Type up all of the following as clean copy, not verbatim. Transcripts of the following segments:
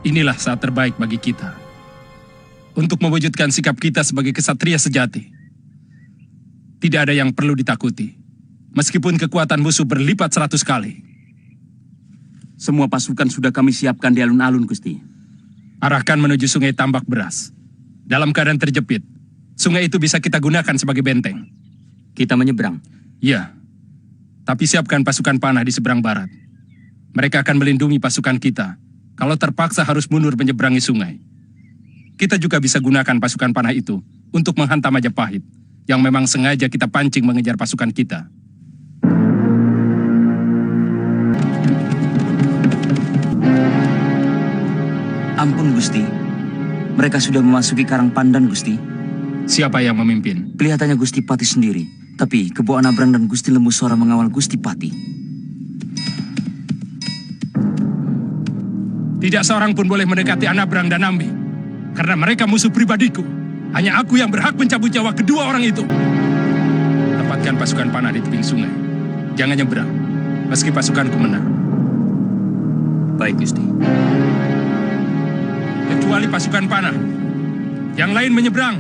Inilah saat terbaik bagi kita untuk mewujudkan sikap kita sebagai kesatria sejati. Tidak ada yang perlu ditakuti, meskipun kekuatan musuh berlipat 100 kali. Semua pasukan sudah kami siapkan di alun-alun, Gusti. Arahkan menuju sungai Tambak Beras. Dalam keadaan terjepit, sungai itu bisa kita gunakan sebagai benteng. Kita menyeberang? Ya, tapi siapkan pasukan panah di seberang barat. Mereka akan melindungi pasukan kita kalau terpaksa harus mundur menyeberangi sungai. Kita juga bisa gunakan pasukan panah itu untuk menghantam Majapahit, yang memang sengaja kita pancing mengejar pasukan kita. Ampun, Gusti. Mereka sudah memasuki Karang Pandan, Gusti. Siapa yang memimpin? Kelihatannya Gusti Pati sendiri. Tapi Kebo Anabrang dan Gusti Lembusora mengawal Gusti Pati. Tidak seorang pun boleh mendekati Anabrang dan Nambi, karena mereka musuh pribadiku. Hanya aku yang berhak mencabut nyawa kedua orang itu. Tempatkan pasukan panah di tebing sungai. Jangan nyebrang, meski pasukanku menang. Baik, Gusti. Kecuali pasukan panah. Yang lain menyeberang.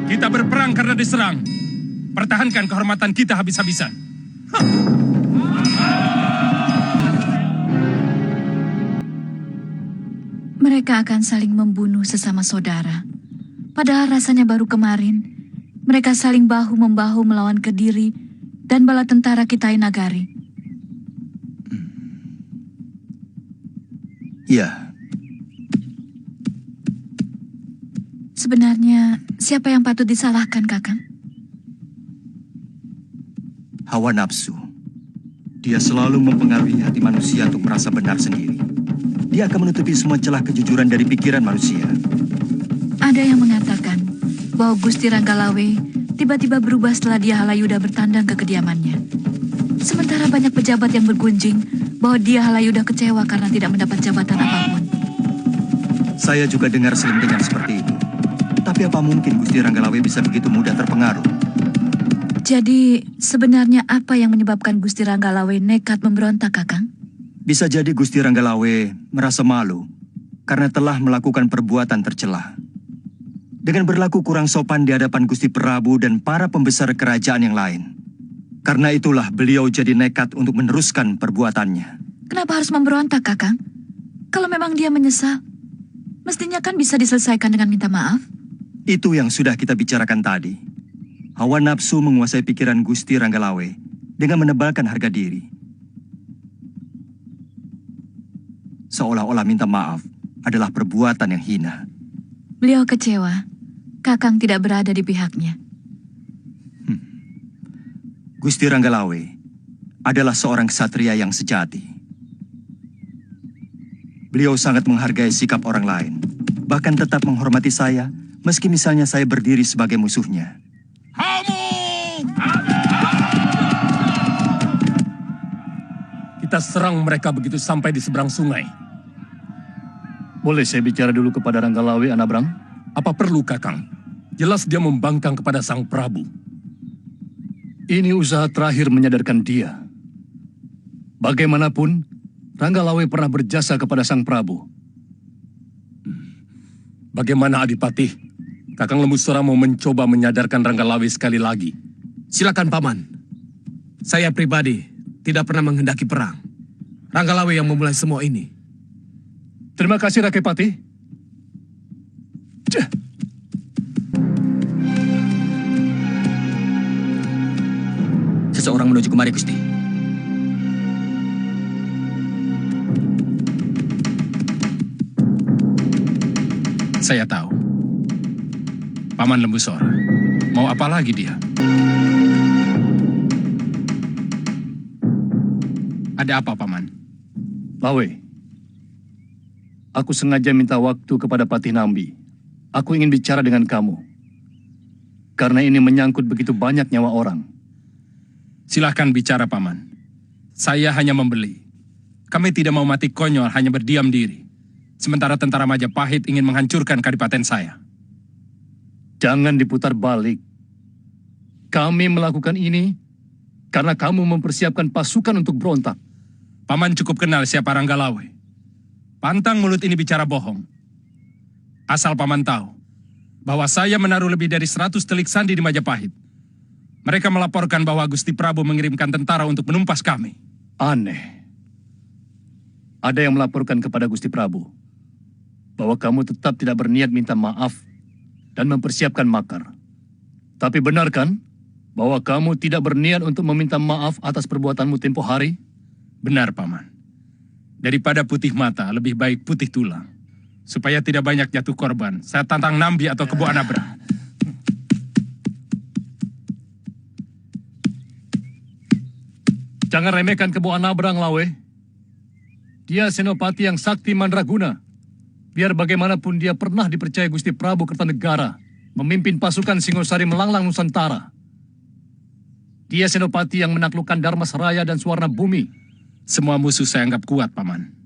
Kita berperang karena diserang. Pertahankan kehormatan kita habis-habisan. Mereka akan saling membunuh sesama saudara. Padahal rasanya baru kemarin, mereka saling bahu-membahu melawan Kediri dan bala tentara Kitai Nagari. Ya. Sebenarnya, siapa yang patut disalahkan, Kakang? Hawa nafsu. Dia selalu mempengaruhi hati manusia untuk merasa benar sendiri. Dia akan menutupi semua celah kejujuran dari pikiran manusia. Ada yang mengatakan bahwa Gusti Ranggalawe tiba-tiba berubah setelah dia Halayuda bertandang ke kediamannya. Sementara banyak pejabat yang bergunjing bahwa dia Halayuda kecewa karena tidak mendapat jabatan apapun. Saya juga dengar selentingan seperti itu. Tapi apa mungkin Gusti Ranggalawe bisa begitu mudah terpengaruh? Jadi, sebenarnya apa yang menyebabkan Gusti Ranggalawe nekat memberontak, Kakang? Bisa jadi Gusti Ranggalawe merasa malu karena telah melakukan perbuatan tercela. Dengan berlaku kurang sopan di hadapan Gusti Prabu dan para pembesar kerajaan yang lain. Karena itulah beliau jadi nekat untuk meneruskan perbuatannya. Kenapa harus memberontak, Kakang? Kalau memang dia menyesal, mestinya kan bisa diselesaikan dengan minta maaf. Itu yang sudah kita bicarakan tadi. Hawa nafsu menguasai pikiran Gusti Ranggalawe dengan menebalkan harga diri. Seolah-olah minta maaf adalah perbuatan yang hina. Beliau kecewa. Kakang tidak berada di pihaknya. Gusti Ranggalawe adalah seorang ksatria yang sejati. Beliau sangat menghargai sikap orang lain, bahkan tetap menghormati saya, meski misalnya saya berdiri sebagai musuhnya. Hamu! Kita serang mereka begitu sampai di seberang sungai. Boleh saya bicara dulu kepada Ranggalawe, Anabrang? Apa perlu, Kakang? Jelas dia membangkang kepada Sang Prabu. Ini usaha terakhir menyadarkan dia. Bagaimanapun, Ranggalawe pernah berjasa kepada Sang Prabu. Bagaimana Adipati? Kakang Lembusora mau mencoba menyadarkan Ranggalawe sekali lagi. Silakan, Paman. Saya pribadi tidak pernah menghendaki perang. Ranggalawe yang memulai semua ini. Terima kasih, Rakyat Pati. Seseorang menuju kemari, Gusti. Saya tahu. Paman Lembusora. Mau apa lagi dia? Ada apa, Paman? Lawe, aku sengaja minta waktu kepada Patih Nambi. Aku ingin bicara dengan kamu. Karena ini menyangkut begitu banyak nyawa orang. Silahkan bicara, Paman. Saya hanya membeli. Kami tidak mau mati konyol hanya berdiam diri. Sementara tentara Majapahit ingin menghancurkan kadipaten saya. Jangan diputar balik. Kami melakukan ini karena kamu mempersiapkan pasukan untuk berontak. Paman cukup kenal siapa Ranggalawe. Pantang mulut ini bicara bohong. Asal paman tahu bahwa saya menaruh lebih dari 100 telik sandi di Majapahit. Mereka melaporkan bahwa Gusti Prabu mengirimkan tentara untuk menumpas kami. Aneh. Ada yang melaporkan kepada Gusti Prabu bahwa kamu tetap tidak berniat minta maaf dan mempersiapkan makar. Tapi benar kan bahwa kamu tidak berniat untuk meminta maaf atas perbuatanmu tempo hari? Benar, Paman. Daripada putih mata, lebih baik putih tulang. Supaya tidak banyak jatuh korban, saya tantang Nambi atau Kebo Anabra. Jangan remehkan Kebo Anabra, Lawe. Dia senopati yang sakti mandraguna. Biar bagaimanapun dia pernah dipercaya Gusti Prabu Kertanegara memimpin pasukan Singosari melanglang Nusantara. Dia senopati yang menaklukkan Dharmasraya dan Suwarna Bumi. Semua musuh saya anggap kuat, Paman.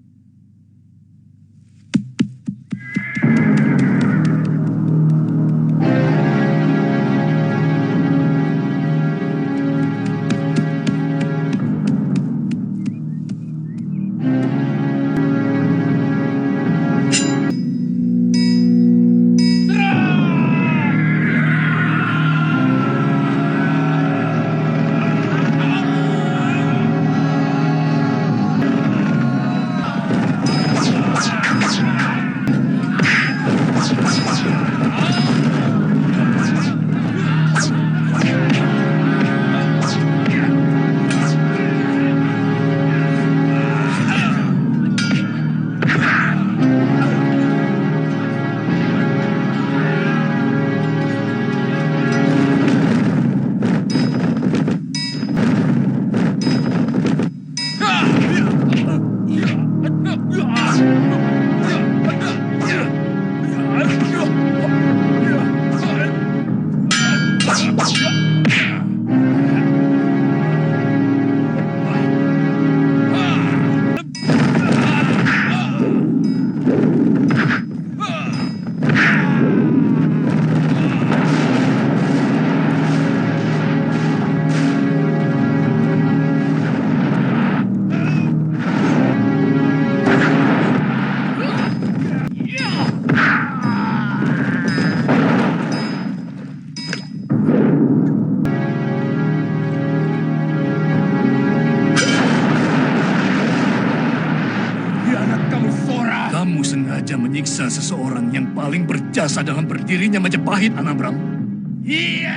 Kamu sengaja menyiksa seseorang yang paling berjasa dalam berdirinya Majapahit, Anabram. Iya!